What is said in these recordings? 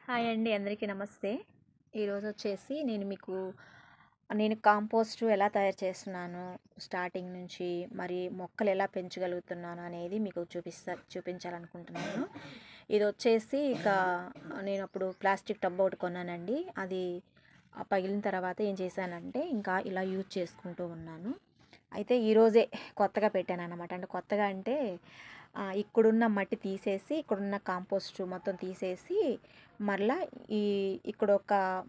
Hi అండి, అందరికీ నమస్తే. ఈరోజు వచ్చేసి నేను కాంపోస్ట్ ఎలా తయారు చేస్తున్నాను, స్టార్టింగ్ నుంచి మరి మొక్కలు ఎలా పెంచగలుగుతున్నాను అనేది మీకు చూపించాలనుకుంటున్నాను. ఇది వచ్చేసి నేను అప్పుడు ప్లాస్టిక్ టబ్ ఒకటి కొన్నానండి. అది పగిలిన తర్వాత ఏం చేశానంటే ఇంకా ఇలా యూజ్ చేసుకుంటూ ఉన్నాను. అయితే ఈరోజే కొత్తగా పెట్టాను అన్నమాట. అంటే కొత్తగా అంటే ఇక్కడున్న మట్టి తీసేసి, ఇక్కడున్న కాంపోస్ట్ మొత్తం తీసేసి, మరలా ఈ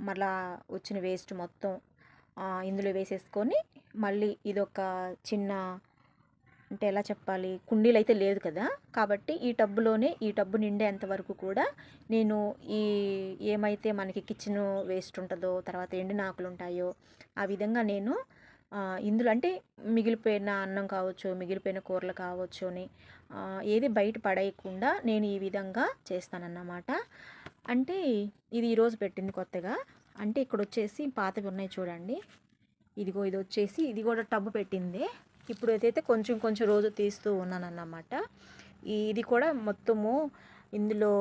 మరలా వచ్చిన వేస్ట్ మొత్తం ఇందులో వేసేసుకొని, మళ్ళీ ఇదొక చిన్న, అంటే ఎలా చెప్పాలి, కుండీలు అయితే లేదు కదా, కాబట్టి ఈ టబ్బు నిండేంత వరకు కూడా నేను ఈ ఏమైతే మనకి కిచెన్ వేస్ట్ ఉంటుందో, తర్వాత ఎండిన ఆకులు ఉంటాయో, ఆ విధంగా నేను ఇందులో అంటే మిగిలిపోయిన అన్నం కావచ్చు, మిగిలిపోయిన కూరలు కావచ్చు అని ఏది బయట పడేయకుండా నేను ఈ విధంగా చేస్తానన్నమాట. అంటే ఇది ఈరోజు పెట్టింది కొత్తగా. అంటే ఇక్కడ వచ్చేసి పాతవి ఉన్నాయి చూడండి. ఇది వచ్చేసి ఇది కూడా టబ్బు పెట్టింది. ఇప్పుడు ఏదైతే కొంచెం కొంచెం రోజు తీస్తూ ఉన్నానన్నమాట. ఇది కూడా మొత్తము ఇందులో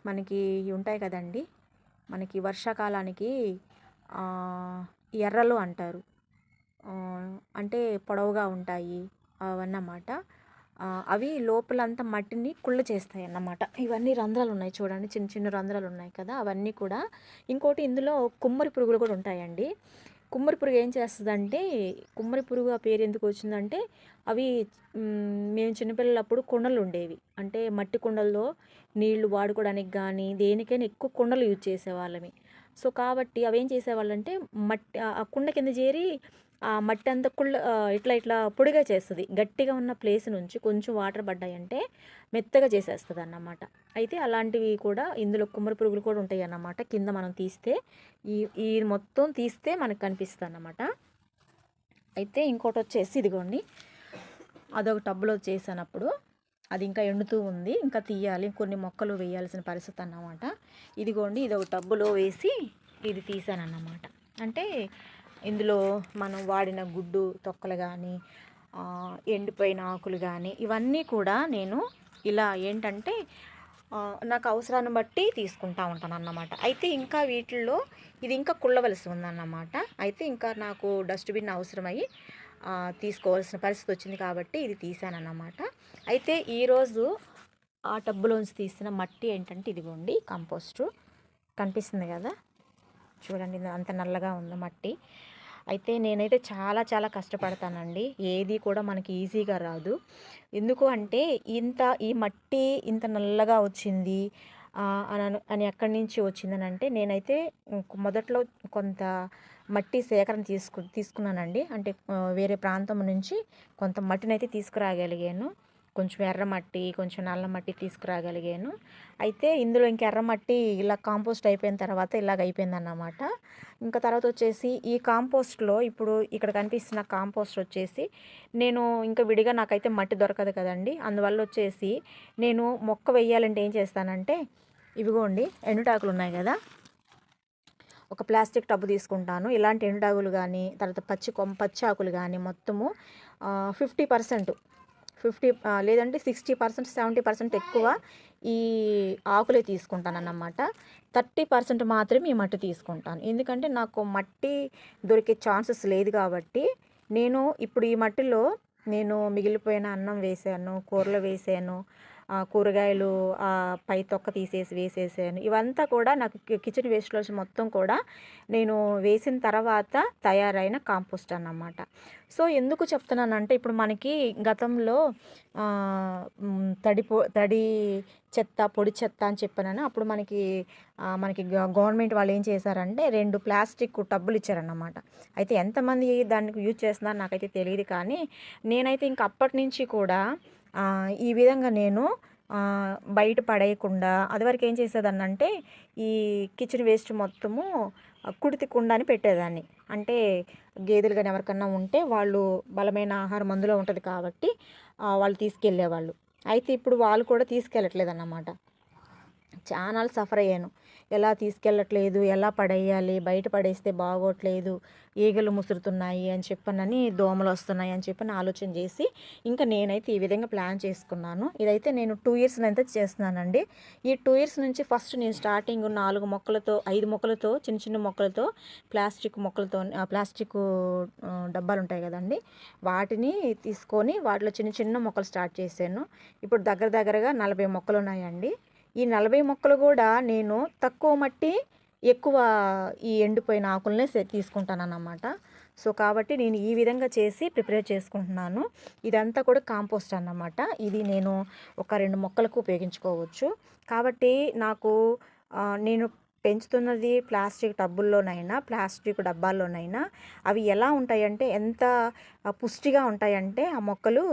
మనకి ఉంటాయి కదండి, మనకి వర్షాకాలానికి ఎర్రలు అంటారు, అంటే పొడవుగా ఉంటాయి అవన్నమాట. అవి లోపలంతా మట్టిని కుళ్ళ చేస్తాయి అన్నమాట. ఇవన్నీ రంధ్రాలు ఉన్నాయి చూడండి, చిన్న చిన్న రంధ్రాలు ఉన్నాయి కదా, అవన్నీ కూడా. ఇంకోటి ఇందులో కుమ్మరి పురుగులు కూడా ఉంటాయండి. కుమ్మరి పురుగు ఏం చేస్తుందంటే, కుమ్మరి పురుగు ఆ పేరు ఎందుకు వచ్చిందంటే, అవి మేము చిన్నపిల్లలప్పుడు కుండలు ఉండేవి, అంటే మట్టి కుండల్లో నీళ్లు వాడుకోవడానికి కానీ దేనికైనా ఎక్కువ కుండలు యూజ్ చేసేవాళ్ళమి. సో కాబట్టి అవేం చేసేవాళ్ళంటే మట్టి ఆ కుండ కింద చేరి ఆ మట్టి అంతా ఇట్లా ఇట్లా పొడిగా చేస్తుంది. గట్టిగా ఉన్న ప్లేస్ నుంచి కొంచెం వాటర్ పడ్డాయంటే మెత్తగా చేసేస్తుంది అన్నమాట. అయితే అలాంటివి కూడా ఇందులో కుమ్మరి పురుగులు కూడా ఉంటాయి అన్నమాట. కింద మనం తీస్తే ఈ ఈ మొత్తం తీస్తే మనకు కనిపిస్తుంది అన్నమాట. అయితే ఇంకోటి వచ్చేసి ఇదిగోండి, అదొక టబ్లో చేసినప్పుడు అది ఇంకా ఎండుతూ ఉంది, ఇంకా తీయాలి, కొన్ని మొక్కలు వేయాల్సిన పరిస్థితి అన్నమాట. ఇదిగోండి, ఇది ఒక టబ్బులో వేసి ఇది తీసానన్నమాట. అంటే ఇందులో మనం వాడిన గుడ్డు తొక్కలు కానీ ఎండిపోయిన ఆకులు కానీ ఇవన్నీ కూడా నేను ఇలా ఏంటంటే నాకు అవసరాన్ని బట్టి తీసుకుంటా ఉంటాను అన్నమాట. అయితే ఇంకా వీటిల్లో ఇది ఇంకా కుళ్ళవలసి ఉందన్నమాట. అయితే ఇంకా నాకు డస్ట్బిన్ అవసరమయ్యి తీసుకోవాల్సిన పరిస్థితి వచ్చింది కాబట్టి ఇది తీసానన్నమాట. అయితే ఈరోజు ఆ టబ్బులోంచి తీసిన మట్టి ఏంటంటే ఇదిగోండి, కంపోస్టు కనిపిస్తుంది కదా, చూడండి అంత నల్లగా ఉంది మట్టి. అయితే నేనైతే చాలా చాలా కష్టపడతానండి, ఏది కూడా మనకి ఈజీగా రాదు. ఎందుకు అంటే ఈ మట్టి ఇంత నల్లగా వచ్చింది అని ఎక్కడి నుంచి వచ్చిందని అంటే, నేనైతే మొదట్లో కొంత మట్టి సేకరణ తీసుకున్నానండి. అంటే వేరే ప్రాంతం నుంచి కొంత మట్టిని అయితే తీసుకురాగలిగాను. కొంచెం ఎర్రమట్టి, కొంచెం నల్ల మట్టి తీసుకురాగలిగాను. అయితే ఇందులో ఇంక ఎర్రమట్టి ఇలా కాంపోస్ట్ అయిపోయిన తర్వాత ఇలాగ అయిపోయిందన్నమాట. ఇంకా తర్వాత వచ్చేసి ఈ కాంపోస్ట్లో ఇప్పుడు ఇక్కడ కనిపిస్తున్న కాంపోస్ట్ వచ్చేసి నేను ఇంకా విడిగా నాకైతే మట్టి దొరకదు కదండి. అందువల్ల వచ్చేసి నేను మొక్క వేయాలంటే ఏం చేస్తానంటే, ఇవిగోండి ఎండుటాకులు ఉన్నాయి కదా, ఒక ప్లాస్టిక్ టబ్బు తీసుకుంటాను. ఇలాంటి ఎండుటాకులు కానీ, తర్వాత పచ్చి ఆకులు కానీ మొత్తము 50% లేదంటే 60%, 70% ఎక్కువ ఈ ఆకులే తీసుకుంటాను అన్నమాట. 30% మాత్రమే ఈ మట్టి తీసుకుంటాను. ఎందుకంటే నాకు మట్టి దొరికే ఛాన్సెస్ లేదు కాబట్టి, నేను ఇప్పుడు ఈ మట్టిలో నేను మిగిలిపోయిన అన్నం వేసాను, కూరలు వేసాను, కూరగాయలు పై తొక్క తీసేసి వేసేసాను. ఇవంతా కూడా నాకు కిచెన్ వేస్ట్లో మొత్తం కూడా నేను వేసిన తర్వాత తయారైన కాంపోస్ట్ అన్నమాట. సో ఎందుకు చెప్తున్నానంటే, ఇప్పుడు మనకి గతంలో తడి చెత్త, పొడి చెత్త అని చెప్పాను. అప్పుడు మనకి గవర్నమెంట్ వాళ్ళు ఏం చేశారంటే 2 ప్లాస్టిక్ టబ్బులు ఇచ్చారన్నమాట. అయితే ఎంతమంది దానికి యూజ్ చేస్తున్నారో నాకైతే తెలియదు, కానీ నేనైతే ఇంక అప్పటి నుంచి కూడా ఈ విధంగా నేను బయట పడేయకుండా అదివరకు ఏం చేసేదాన్ని అంటే, ఈ కిచెన్ వేస్ట్ మొత్తము కుడితి కుండ అని పెట్టేదాన్ని. అంటే గేదెలు కానీ ఎవరికన్నా ఉంటే వాళ్ళు బలమైన ఆహారం అందులో ఉంటుంది కాబట్టి వాళ్ళు తీసుకెళ్ళేవాళ్ళు. అయితే ఇప్పుడు వాళ్ళు కూడా తీసుకెళ్ళట్లేదు అన్నమాట. చాలా సఫర్ అయ్యాను. ఎలా తీసుకెళ్ళట్లేదు, ఎలా పడేయాలి, బయట పడేస్తే బాగోట్లేదు, ఈగలు ముసురుతున్నాయి అని చెప్పనని, దోమలు వస్తున్నాయి అని చెప్పని ఆలోచన చేసి ఇంకా నేనైతే ఈ విధంగా ప్లాన్ చేసుకున్నాను. ఇదైతే నేను 2 ఇయర్స్ అయితే చేస్తున్నానండి. ఈ 2 ఇయర్స్ నుంచి ఫస్ట్ నేను స్టార్టింగ్ 4 మొక్కలతో 5 మొక్కలతో చిన్న చిన్న మొక్కలతో ప్లాస్టిక్ డబ్బాలు ఉంటాయి కదండి, వాటిని తీసుకొని వాటిలో చిన్న చిన్న మొక్కలు స్టార్ట్ చేశాను. ఇప్పుడు దగ్గరగా 40 మొక్కలు ఉన్నాయండి. ఈ 40 మొక్కలు కూడా నేను తక్కువ మట్టి ఎక్కువ ఈ ఎండిపోయిన ఆకులనే తీసుకుంటానన్నమాట. సో కాబట్టి నేను ఈ విధంగా చేసి ప్రిపేర్ చేసుకుంటున్నాను. ఇదంతా కూడా కాంపోస్ట్ అన్నమాట. ఇది నేను ఒక 2 మొక్కలకు ఉపయోగించుకోవచ్చు. కాబట్టి నాకు నేను పెంచుతున్నది ప్లాస్టిక్ టబ్బుల్లోనైనా ప్లాస్టిక్ డబ్బాల్లోనైనా అవి ఎలా ఉంటాయంటే ఎంత పుష్టిగా ఉంటాయంటే ఆ మొక్కలు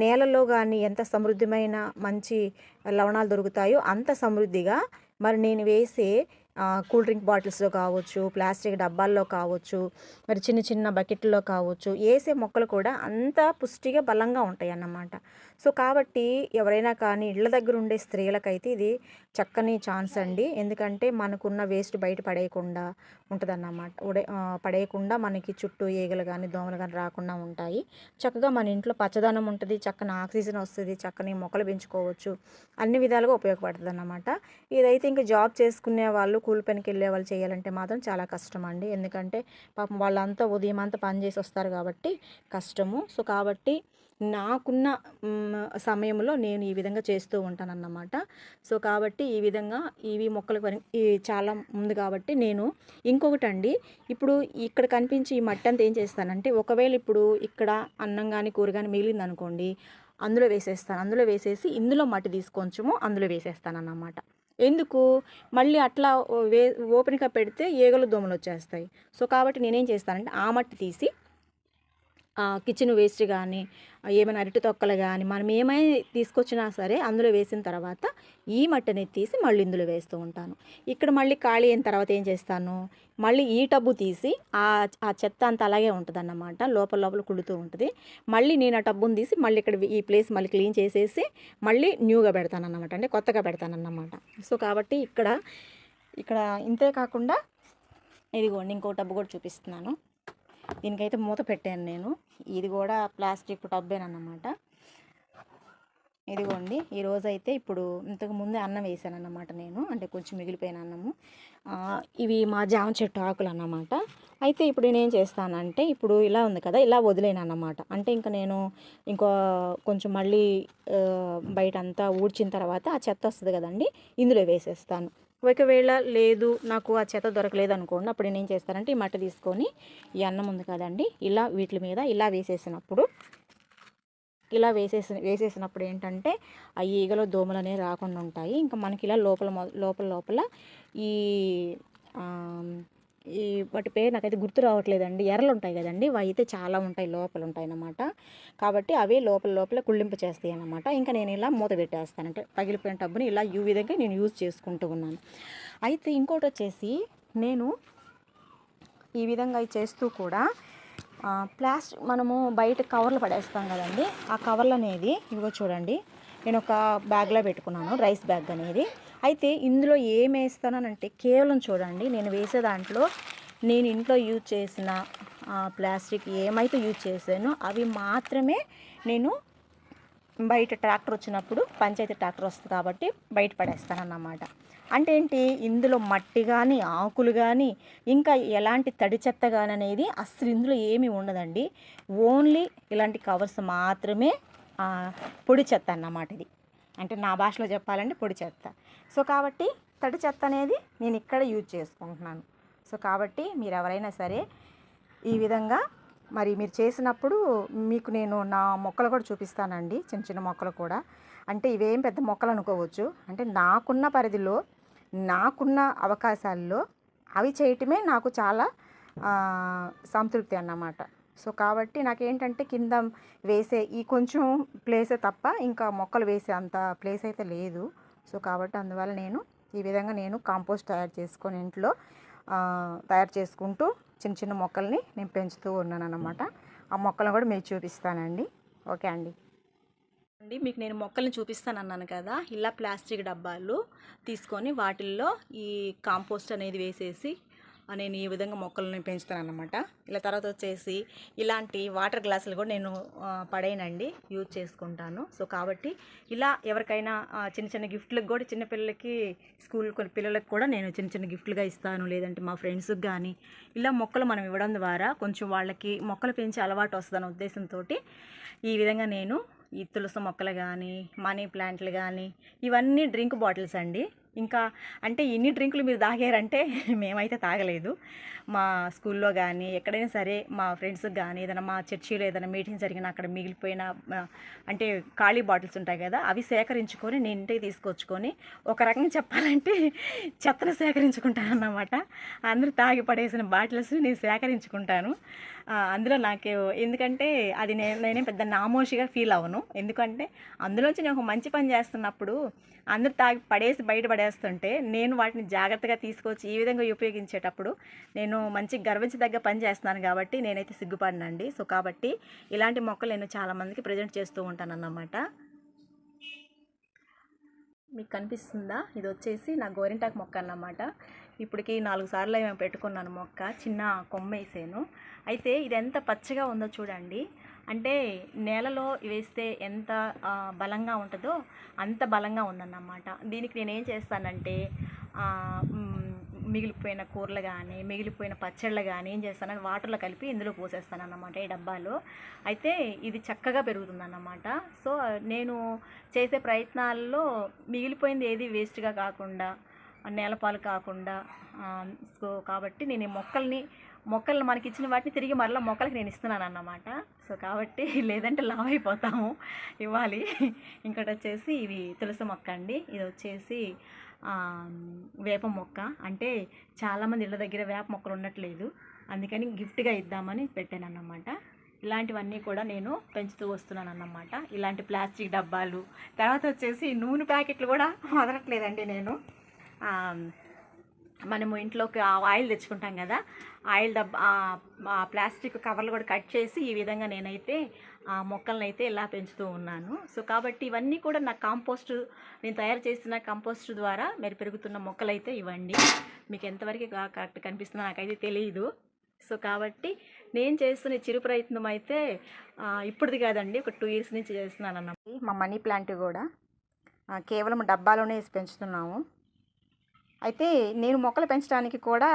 నేలలో కానీ ఎంత సమృద్ధమైన మంచి లవణాలు దొరుకుతాయో అంత సమృద్ధిగా మరి నేను వేసే కూల్ డ్రింక్ బాటిల్స్లో కావచ్చు, ప్లాస్టిక్ డబ్బాల్లో కావచ్చు, మరి చిన్న చిన్న బకెట్లో కావచ్చు, వేసే మొక్కలు కూడా అంత పుష్టిగా బలంగా ఉంటాయి అన్నమాట. సో కాబట్టి ఎవరైనా కానీ ఇళ్ళ దగ్గర ఉండే స్త్రీలకైతే ఇది చక్కని ఛాన్స్ అండి. ఎందుకంటే మనకున్న వేస్ట్ బయట పడేయకుండా ఉంటుందన్నమాట. పడేయకుండా మనకి చుట్టూ ఈగలు కానీ దోమలు కానీ రాకుండా ఉంటాయి. చక్కగా మన ఇంట్లో పచ్చదనం ఉంటుంది, చక్కని ఆక్సిజన్ వస్తుంది, చక్కని మొక్కలు పెంచుకోవచ్చు, అన్ని విధాలుగా ఉపయోగపడుతుంది అన్నమాట. ఇదైతే ఇంకా జాబ్ చేసుకునే వాళ్ళు, కూలి పనికి వెళ్ళే వాళ్ళు చేయాలంటే మాత్రం చాలా కష్టం అండి. ఎందుకంటే పాపం వాళ్ళంతా ఉదయం అంతా పని చేసి వస్తారు కాబట్టి కష్టము. సో కాబట్టి నాకున్న సమయంలో నేను ఈ విధంగా చేస్తూ ఉంటానన్నమాట. సో కాబట్టి ఈ విధంగా ఇవి మొక్కలు చాలా ఉంది కాబట్టి నేను ఇంకొకటండి, ఇప్పుడు ఇక్కడ కనిపించి ఈ మట్టి అంతా ఏం చేస్తానంటే, ఒకవేళ ఇప్పుడు ఇక్కడ అన్నం కానీ కూర కానీ మిగిలిందనుకోండి, అందులో వేసేస్తాను. అందులో వేసేసి ఇందులో మట్టి తీసుకొంచెము అందులో వేసేస్తానన్నమాట. ఎందుకు మళ్ళీ అట్లా ఓపెన్గా పెడితే ఈగలు దోమలు వచ్చేస్తాయి. సో కాబట్టి నేనేం చేస్తానంటే ఆ మట్టి తీసి కిచెన్ వేస్ట్ కానీ ఏమైనా అరటి తొక్కలు కానీ మనం ఏమైనా తీసుకొచ్చినా సరే అందులో వేసిన తర్వాత ఈ మట్టి అనేది తీసి మళ్ళీ ఇందులో వేస్తూ ఉంటాను. ఇక్కడ మళ్ళీ ఖాళీ అయిన తర్వాత ఏం చేస్తాను, మళ్ళీ ఈ టబ్బు తీసి ఆ చెత్త అంతా అలాగే ఉంటుంది అన్నమాట, లోపల కుడుతూ ఉంటుంది. మళ్ళీ నేను ఆ టబ్బుని తీసి మళ్ళీ ఇక్కడ ఈ ప్లేస్ మళ్ళీ క్లీన్ చేసేసి మళ్ళీ న్యూగా పెడతాను అన్నమాట, అంటే కొత్తగా పెడతాను అన్నమాట. సో కాబట్టి ఇక్కడ ఇంతే కాకుండా ఇదిగోండి ఇంకో టబ్బు కూడా చూపిస్తున్నాను. దీనికైతే మూత పెట్టాను నేను. ఇది కూడా ప్లాస్టిక్ టబ్బేనన్నమాట. ఇదిగోండి ఈరోజైతే ఇప్పుడు ఇంతకుముందే అన్నం వేసాను అన్నమాట నేను, అంటే కొంచెం మిగిలిపోయిన అన్నము. ఇవి మా జామ చెట్టు ఆకులు అన్నమాట. అయితే ఇప్పుడు నేనేం చేస్తానంటే, ఇప్పుడు ఇలా ఉంది కదా, ఇలా వదిలేను అన్నమాట. అంటే ఇంకా నేను కొంచెం మళ్ళీ బయట అంతా ఊడ్చిన తర్వాత ఆ చెత్త వస్తుంది కదండి, ఇందులో వేసేస్తాను. ఒకవేళ లేదు నాకు ఆ చెత్త దొరకలేదు అనుకోండి, అప్పుడు నేను ఏం చేస్తానంటే ఈ మట్టి తీసుకొని ఈ అన్నం ఉంది కదండి, ఇలా వీటి మీద ఇలా వేసేసినప్పుడు ఏంటంటే ఆ ఈగలు దోమలు అనేవి రాకుండా ఉంటాయి. ఇంకా మనకి ఇలా లోపల ఈ వాటి పేరు నాకైతే గుర్తు రావట్లేదండి, ఎర్రలు ఉంటాయి కదండి, అవి అయితే చాలా ఉంటాయి, లోపల ఉంటాయి అన్నమాట. కాబట్టి అవి లోపల కుళ్ళింపు చేస్తాయి అన్నమాట. ఇంకా నేను ఇలా మూత పెట్టేస్తాను, అంటే పగిలిపోయిన టబ్బుని ఇలా ఈ విధంగా నేను యూజ్ చేసుకుంటూ ఉన్నాను. అయితే ఇంకోటి వచ్చేసి, నేను ఈ విధంగా చేస్తూ కూడా మనము బయట కవర్లు పడేస్తాం కదండి, ఆ కవర్లు అనేది ఇదిగో చూడండి, నేను ఒక బ్యాగ్లో పెట్టుకున్నాను, రైస్ బ్యాగ్ అనేది. అయితే ఇందులో ఏం వేస్తానంటే కేవలం చూడండి, నేను వేసే దాంట్లో నేను ఇంట్లో యూజ్ చేసిన ప్లాస్టిక్ ఏమైతే యూజ్ చేశానో అవి మాత్రమే నేను బయట ట్రాక్టర్ వచ్చినప్పుడు, పంచాయతీ ట్రాక్టర్ వస్తుంది కాబట్టి బయట పడేస్తానన్నమాట. అంటే ఏంటి, ఇందులో మట్టి కానీ ఆకులు కానీ ఇంకా ఎలాంటి తడి చెత్త కానీ అనేది అస్సలు ఇందులో ఏమీ ఉండదండి. ఓన్లీ ఇలాంటి కవర్స్ మాత్రమే పొడి చెత్త అన్నమాట. ఇది అంటే నా భాషలో చెప్పాలంటే పొడి చెత్త. సో కాబట్టి తడి చెత్త అనేది నేను ఇక్కడ యూజ్ చేసుకుంటున్నాను. సో కాబట్టి మీరు ఎవరైనా సరే ఈ విధంగా మరి మీరు చేసినప్పుడు మీకు నేను నా మొక్కలు కూడా చూపిస్తానండి, చిన్న చిన్న మొక్కలు కూడా. అంటే ఇవేం పెద్ద మొక్కలు అనుకోవచ్చు, అంటే నాకున్న పరిధిలో నాకున్న అవకాశాల్లో అవి చేయటమే నాకు చాలా సంతృప్తి అన్నమాట. సో కాబట్టి నాకేంటంటే కింద వేసే ఈ కొంచెం ప్లేసే తప్ప ఇంకా మొక్కలు వేసే అంత ప్లేస్ అయితే లేదు. సో కాబట్టి అందువల్ల నేను ఈ విధంగా నేను కాంపోస్ట్ తయారు చేసుకొని ఇంట్లో తయారు చేసుకుంటూ చిన్న చిన్న మొక్కల్ని నేను పెంచుతూ ఉన్నాను అన్నమాట. ఆ మొక్కలను కూడా మీకు చూపిస్తానండి. ఓకే అండి. అండి మీకు నేను మొక్కల్ని చూపిస్తానన్నాను కదా, ఇలా ప్లాస్టిక్ డబ్బాలు తీసుకొని వాటిల్లో ఈ కాంపోస్ట్ అనేది వేసేసి నేను ఈ విధంగా మొక్కల్ని పెంచుతాను అన్నమాట. ఇలా తర్వాత వచ్చేసి ఇలాంటి వాటర్ గ్లాసులు కూడా నేను పడేయనండి, యూజ్ చేసుకుంటాను. సో కాబట్టి ఇలా ఎవరికైనా చిన్న చిన్న గిఫ్ట్లకు కూడా, చిన్నపిల్లలకి స్కూల్ కొన్ని పిల్లలకు కూడా నేను చిన్న చిన్న గిఫ్ట్లుగా ఇస్తాను, లేదంటే మా ఫ్రెండ్స్కి కానీ ఇలా మొక్కలు మనం ఇవ్వడం ద్వారా కొంచెం వాళ్ళకి మొక్కలు పెంచే అలవాటు వస్తుందన్న ఉద్దేశంతో ఈ విధంగా నేను ఈ తులసి మొక్కలు కానీ, మనీ ప్లాంట్లు కానీ, ఇవన్నీ డ్రింక్ బాటిల్స్ అండి. ఇంకా అంటే ఇన్ని డ్రింకులు మీరు తాగారంటే మేమైతే తాగలేదు. మా స్కూల్లో కానీ ఎక్కడైనా సరే మా ఫ్రెండ్స్కి కానీ, ఏదైనా మా చర్చిలో ఏదైనా మీటింగ్ జరిగినా అక్కడ మిగిలిపోయిన అంటే ఖాళీ బాటిల్స్ ఉంటాయి కదా, అవి సేకరించుకొని నేను ఇంటికి తీసుకొచ్చుకొని ఒక రకంగా చెప్పాలంటే చెత్తను సేకరించుకుంటాను అన్నమాట. అందరూ తాగి పడేసిన బాటిల్స్ నేను సేకరించుకుంటాను. అందులో నాకు ఎందుకంటే అది నేనేం పెద్ద నామోషిగా ఫీల్ అవ్వను. ఎందుకంటే అందులోంచి నేను ఒక మంచి పని చేస్తున్నప్పుడు అందరూ తాగి పడేసి బయట పడేస్తుంటే నేను వాటిని జాగ్రత్తగా తీసుకొచ్చి ఈ విధంగా ఉపయోగించేటప్పుడు నేను మంచి గర్వించదగ్గ పని చేస్తున్నాను కాబట్టి నేనైతే సిగ్గుపడినండి. సో కాబట్టి ఇలాంటి మొక్కలు నేను చాలామందికి ప్రజెంట్ చేస్తూ ఉంటాను అన్నమాట. మీకు కనిపిస్తుందా, ఇది వచ్చేసి నా గోరింటాకు మొక్క అన్నమాట. ఇప్పటికి 4 సార్లు మేము పెట్టుకున్నాను మొక్క, చిన్న కొమ్మ వేసాను. అయితే ఇది ఎంత పచ్చగా ఉందో చూడండి. అంటే నేలలో వేస్తే ఎంత బలంగా ఉంటుందో అంత బలంగా ఉందన్నమాట. దీనికి నేనేం చేస్తానంటే మిగిలిపోయిన కూరలు కానీ, మిగిలిపోయిన పచ్చళ్ళు కానీ ఏం చేస్తానంటే వాటర్లో కలిపి ఇందులో పోసేస్తాను అన్నమాట, ఈ డబ్బాలో. అయితే ఇది చక్కగా పెరుగుతుందన్నమాట. సో నేను చేసే ప్రయత్నాల్లో మిగిలిపోయింది ఏది వేస్ట్గా కాకుండా, నేలపాలు కాకుండా, సో కాబట్టి నేను ఈ మొక్కలను మనకి ఇచ్చిన వాటిని తిరిగి మరలా మొక్కలకి నేను ఇస్తున్నాను అన్నమాట. సో కాబట్టి లేదంటే లావ్ అయిపోతాము, ఇవ్వాలి. ఇంకోటి వచ్చేసి ఇవి తులసి మొక్క అండి. ఇది వచ్చేసి వేప మొక్క. అంటే చాలామంది ఇళ్ళ దగ్గర వేప మొక్కలు ఉండట్లేదు, అందుకని గిఫ్ట్గా ఇద్దామని పెట్టాను అన్నమాట. ఇలాంటివన్నీ కూడా నేను పెంచుతూ వస్తున్నాను అన్నమాట. ఇలాంటి ప్లాస్టిక్ డబ్బాలు, తర్వాత వచ్చేసి నూనె ప్యాకెట్లు కూడా వదలట్లేదండి నేను. మనము ఇంట్లోకి ఆయిల్ తెచ్చుకుంటాం కదా, ఆయిల్ డబ్బా ప్లాస్టిక్ కవర్లు కూడా కట్ చేసి ఈ విధంగా నేనైతే మొక్కలను అయితే ఇలా పెంచుతూ ఉన్నాను. సో కాబట్టి ఇవన్నీ కూడా నా కాంపోస్ట్, నేను తయారు చేసిన కాంపోస్ట్ ద్వారా మీరు పెరుగుతున్న మొక్కలు అయితే ఇవ్వండి. మీకు ఎంతవరకు కరెక్ట్ కనిపిస్తుందో నాకైతే తెలియదు. సో కాబట్టి నేను చేస్తున్న చిరు ప్రయత్నం అయితే ఇప్పుడుది కాదండి, ఒక 2 years నుంచి చేస్తున్నాను అన్నమాట. మా మనీ ప్లాంట్ కూడా కేవలం డబ్బాలోనే వేసి పెంచుతున్నాము. అయితే నేను మొక్కలు పెంచడానికి కూడా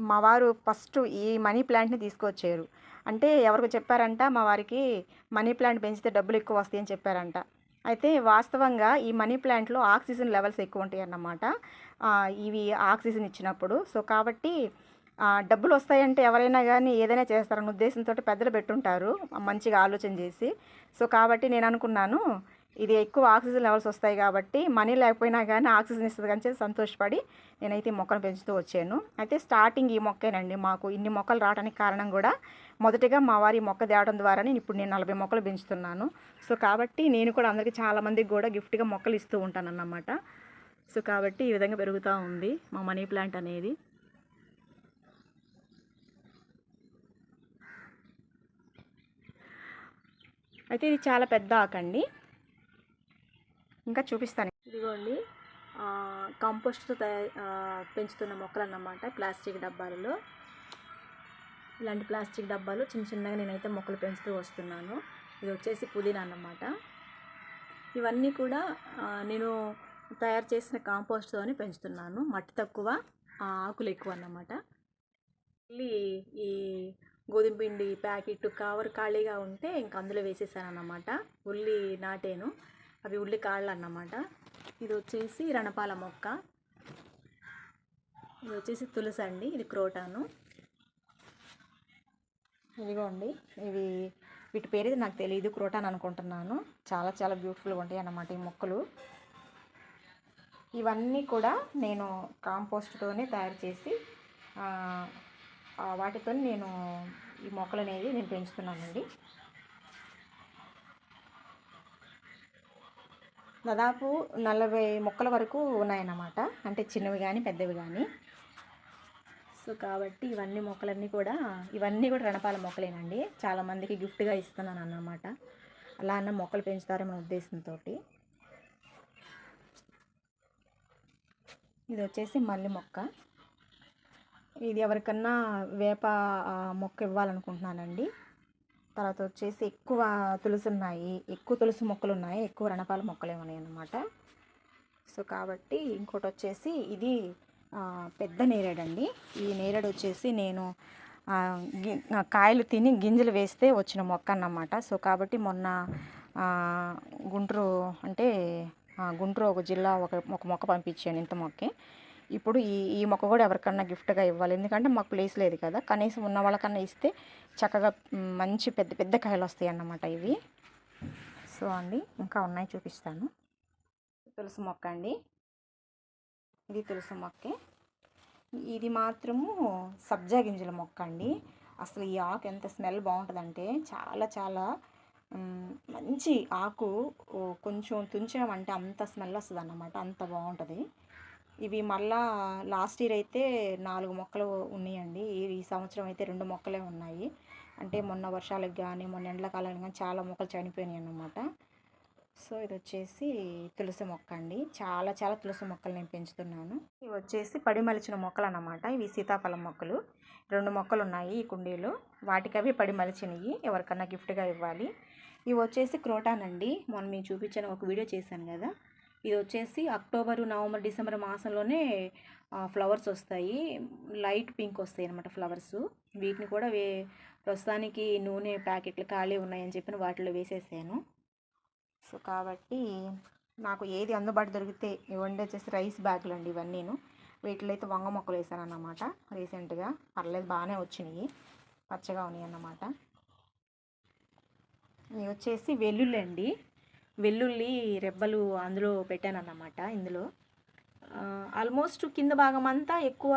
మా వారు ఫస్ట్ ఈ మనీ ప్లాంట్ని తీసుకొచ్చారు. అంటే ఎవరికి చెప్పారంట, మా వారికి మనీ ప్లాంట్ పెంచితే డబ్బులు ఎక్కువ వస్తాయని చెప్పారంట. అయితే వాస్తవంగా ఈ మనీ ప్లాంట్లో ఆక్సిజన్ లెవెల్స్ ఎక్కువ ఉంటాయి అన్నమాట, ఇవి ఆక్సిజన్ ఇచ్చినప్పుడు. సో కాబట్టి డబ్బులు వస్తాయంటే ఎవరైనా కానీ ఏదైనా చేస్తారన్న ఉద్దేశంతో పెద్దలు పెట్టుంటారు, మంచిగా ఆలోచన చేసి. సో కాబట్టి నేను అనుకున్నాను ఇది ఎక్కువ ఆక్సిజన్ లెవెల్స్ వస్తాయి కాబట్టి మనీ లేకపోయినా కానీ ఆక్సిజన్ ఇస్తుంది కానీ సంతోషపడి నేనైతే ఈ మొక్కను పెంచుతూ వచ్చాను. అయితే స్టార్టింగ్ ఈ మొక్కేనండి, మాకు ఇన్ని మొక్కలు రావడానికి కారణం కూడా మొదటిగా మా వారి మొక్క తేవడం ద్వారా ఇప్పుడు నేను 40 మొక్కలు పెంచుతున్నాను. సో కాబట్టి నేను కూడా అందరికీ చాలామందికి కూడా గిఫ్ట్గా మొక్కలు ఇస్తూ ఉంటాను అన్నమాట. సో కాబట్టి ఈ విధంగా పెరుగుతూ ఉంది మా మనీ ప్లాంట్ అనేది. అయితే ఇది చాలా పెద్ద ఆకండి, ఇంకా చూపిస్తాను. ఇదిగోండి కాంపోస్ట్తో పెంచుతున్న మొక్కలు అన్నమాట, ప్లాస్టిక్ డబ్బాలలో. ఇలాంటి ప్లాస్టిక్ డబ్బాలు చిన్న చిన్నగా నేనైతే మొక్కలు పెంచుతూ వస్తున్నాను. ఇది వచ్చేసి పుదీనా అన్నమాట. ఇవన్నీ కూడా నేను తయారు చేసిన కాంపోస్ట్తోనే పెంచుతున్నాను. మట్టి తక్కువ, ఆకులు ఎక్కువ అన్నమాట. మళ్ళీ ఈ గోధుమ పిండి ప్యాకెట్ కవర్ ఖాళీగా ఉంటే ఇంక అందులో వేసేసాను అన్నమాట. ఉల్లి నాటేను, అవి ఉల్లి కాళ్ళు అన్నమాట. ఇది వచ్చేసి రణపాల మొక్క, ఇది వచ్చేసి తులసి అండి, ఇది క్రోటాను. ఇదిగోండి వీటి పేరు నాకు తెలియదు, క్రోటాన్ అనుకుంటున్నాను. చాలా చాలా బ్యూటిఫుల్గా ఉంటాయి అన్నమాట ఈ మొక్కలు. ఇవన్నీ కూడా నేను కాంపోస్ట్తోనే తయారు చేసి వాటితో నేను ఈ మొక్కలు అనేది నేను పెంచుతున్నానండి. దాదాపు 40 మొక్కల వరకు ఉన్నాయన్నమాట, అంటే చిన్నవి కానీ పెద్దవి కానీ. సో కాబట్టి ఇవన్నీ కూడా రణపాల మొక్కలేనండి, చాలామందికి గిఫ్ట్గా ఇస్తున్నాను అన్నమాట. అలా అన్న మొక్కలు పెంచుతారేమో ఉద్దేశంతో. ఇది వచ్చేసి మల్లె మొక్క. ఇది ఎవరికన్నా వేప మొక్క ఇవ్వాలనుకుంటున్నానండి. తర్వాత వచ్చేసి ఎక్కువ తులసి ఉన్నాయి, ఎక్కువ తులసి మొక్కలు ఉన్నాయి, ఎక్కువ రణపాల మొక్కలు ఉన్నాయి అన్నమాట. సో కాబట్టి ఇంకోటి వచ్చేసి ఇది పెద్ద నేరేడండి. ఈ నేరేడు వచ్చేసి నేను కాయలు తిని గింజలు వేస్తే వచ్చిన మొక్క అన్నమాట. సో కాబట్టి మొన్న గుంటూరు అంటే గుంటూరు ఒక జిల్లా ఒక మొక్క పంపించాను, ఇంత మొక్కే. ఇప్పుడు ఈ మొక్క కూడా ఎవరికన్నా గిఫ్ట్గా ఇవ్వాలి, ఎందుకంటే మాకు ప్లేస్ లేదు కదా. కనీసం ఉన్న వాళ్ళకన్నా ఇస్తే చక్కగా మంచి పెద్ద పెద్ద కాయలు వస్తాయి అన్నమాట ఇవి. సో అండి, ఇంకా ఉన్నాయి చూపిస్తాను. తులసి మొక్క అండి, ఇది తులసి మొక్కే. ఇది మాత్రము సబ్జా గింజల మొక్క అండి. అసలు ఈ ఆకు ఎంత స్మెల్ బాగుంటుందంటే చాలా చాలా మంచి ఆకు. కొంచెం తుంచామంటే అంత స్మెల్ వస్తుంది అన్నమాట, అంత బాగుంటుంది. ఇవి మళ్ళా లాస్ట్ ఇయర్ అయితే 4 మొక్కలు ఉన్నాయండి. ఈ సంవత్సరం అయితే 2 మొక్కలే ఉన్నాయి. అంటే మొన్న వర్షాలకు కానీ మొన్న ఎండాకాలానికి కానీ చాలా మొక్కలు చనిపోయినాయి అన్నమాట. సో ఇది వచ్చేసి తులసి మొక్క అండి. చాలా చాలా తులసి మొక్కలు నేను పెంచుతున్నాను. ఇవి వచ్చేసి పడి మలిచిన మొక్కలు అన్నమాట. ఇవి సీతాఫలం మొక్కలు. 2 మొక్కలు ఉన్నాయి ఈ కుండీలో, వాటికి అవి పడి మలిచినవి, ఎవరికన్నా గిఫ్ట్గా ఇవ్వాలి. ఇవి వచ్చేసి క్రోటాన్ అండి. మొన్న మీకు చూపించాను, ఒక వీడియో చేశాను కదా. ఇది వచ్చేసి అక్టోబరు, నవంబర్, డిసెంబర్ మాసంలోనే ఫ్లవర్స్ వస్తాయి. లైట్ పింక్ వస్తాయి అన్నమాట ఫ్లవర్స్. వీటిని కూడా ప్రస్తుతానికి నూనె ప్యాకెట్లు ఖాళీ ఉన్నాయని చెప్పిన వాటిలో వేసేసాను. సో కాబట్టి నాకు ఏది అందుబాటు దొరికితే ఇవన్నీ వచ్చేసి రైస్ బ్యాగులు అండి ఇవన్నీను. వీటిలో అయితే వంగ మొక్కలు వేసాను అన్నమాట రీసెంట్గా. పర్లేదు, బాగానే వచ్చినాయి, పచ్చగా ఉన్నాయి అన్నమాట. ఇవి వచ్చేసి వెల్లుల్లి అండి. వెల్లుల్లి రెబ్బలు అందులో పెట్టాను అన్నమాట. ఇందులో ఆల్మోస్ట్ కింద భాగం అంతా ఎక్కువ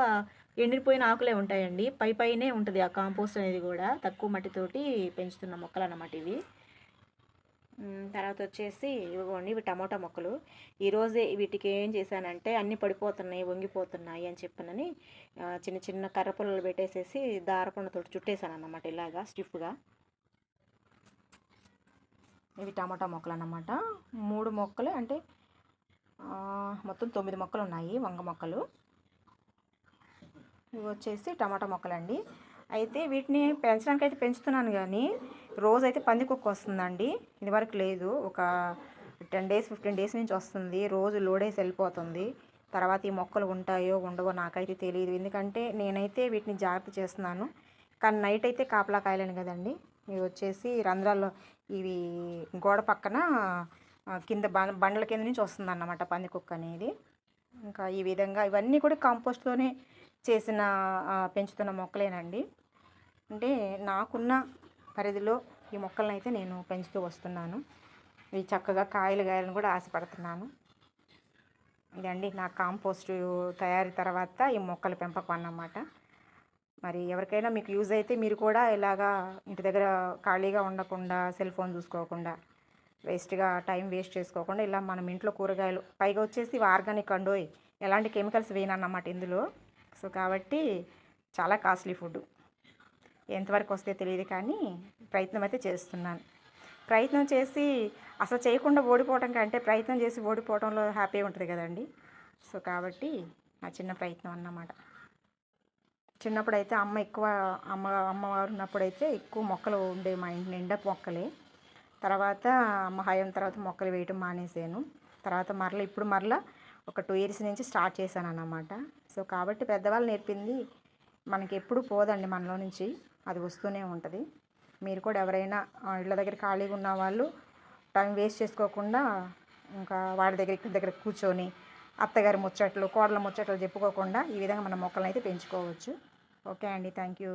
ఎండిపోయిన ఆకులే ఉంటాయండి. పైనే ఉంటుంది ఆ కాంపోస్ట్ అనేది కూడా. తక్కువ మట్టితోటి పెంచుతున్న మొక్కలు అన్నమాట ఇవి. తర్వాత వచ్చేసి ఇవ్వండి, ఇవి టమోటా మొక్కలు. ఈరోజే వీటికి ఏం చేశానంటే అన్నీ పడిపోతున్నాయి, వంగిపోతున్నాయి అని చెప్పనని చిన్న చిన్న కర్ర పుల్లలు పెట్టేసేసి దారపుండతో చుట్టేసాను అన్నమాట, ఇలాగా స్టిఫ్గా. ఇవి టమాటా మొక్కలు అన్నమాట. 3 మొక్కలు అంటే మొత్తం 9 మొక్కలు ఉన్నాయి, వంగ మొక్కలు. ఇవి వచ్చేసి టమాటా మొక్కలండి. అయితే వీటిని పెంచడానికి అయితే పెంచుతున్నాను, కానీ రోజైతే పందికొక్క వస్తుందండి. ఇదివరకు లేదు, ఒక 10 డేస్ 15 డేస్ నుంచి వస్తుంది. రోజు లోడేసి వెళ్ళిపోతుంది. తర్వాత ఈ మొక్కలు ఉంటాయో ఉండవో నాకైతే తెలియదు, ఎందుకంటే నేనైతే వీటిని జాగ్రత్త చేస్తున్నాను. కానీ నైట్ అయితే కాపలా కాయలేను కదండి. ఇవి వచ్చేసి రంధ్రాల్లో, ఇవి గోడ పక్కన కింద బండల కింద నుంచి వస్తుంది అన్నమాట పందికొక్క అనేది. ఇంకా ఈ విధంగా ఇవన్నీ కూడా కంపోస్ట్తోనే చేసిన పెంచుతున్న మొక్కలేనండి. అంటే నాకున్న పరిధిలో ఈ మొక్కలను అయితే నేను పెంచుతూ వస్తున్నాను. ఇవి చక్కగా కాయలను కూడా ఆశపడుతున్నాను. ఇదండి నా కాంపోస్ట్ తయారీ తర్వాత ఈ మొక్కల పెంపకం అన్నమాట. మరి ఎవరికైనా మీకు యూజ్ అయితే మీరు కూడా ఇలాగా ఇంటి దగ్గర ఖాళీగా ఉండకుండా, సెల్ ఫోన్ చూసుకోకుండా, వేస్ట్గా టైం వేస్ట్ చేసుకోకుండా ఇలా మనం ఇంట్లో కూరగాయలు, పైగా వచ్చేసి ఇవి ఆర్గానిక్ అండోయ్, ఎలాంటి కెమికల్స్ వేయనన్నమాట ఇందులో. సో కాబట్టి చాలా కాస్ట్లీ ఫుడ్. ఎంతవరకు వస్తే తెలియదు, కానీ ప్రయత్నం అయితే చేస్తున్నాను. ప్రయత్నం చేసి అసలు చేయకుండా ఓడిపోవటం కంటే ప్రయత్నం చేసి ఓడిపోవడంలో హ్యాపీ ఉంటుంది కదండి. సో కాబట్టి నా చిన్న ప్రయత్నం అన్నమాట. చిన్నప్పుడైతే అమ్మవారు ఉన్నప్పుడైతే ఎక్కువ మొక్కలు ఉండేవి మా ఇంటి నిండా మొక్కలే. తర్వాత అమ్మ హయం తర్వాత మొక్కలు వేయటం మానేసాను. తర్వాత ఇప్పుడు మరలా ఒక 2 ఇయర్స్ నుంచి స్టార్ట్ చేశాను అన్నమాట. సో కాబట్టి పెద్దవాళ్ళు నేర్పింది మనకి ఎప్పుడు పోదండి మనలో నుంచి, అది వస్తూనే ఉంటుంది. మీరు కూడా ఎవరైనా ఇళ్ళ దగ్గర ఖాళీగా ఉన్న వాళ్ళు టైం వేస్ట్ చేసుకోకుండా ఇంకా వాడి దగ్గర ఇక్కడ దగ్గర కూర్చొని అత్తగారి ముచ్చట్లు, కోడల ముచ్చట్లు చెప్పుకోకుండా ఈ విధంగా మన మొక్కలను అయితే పెంచుకోవచ్చు. ఓకే అండి, థ్యాంక్ యూ.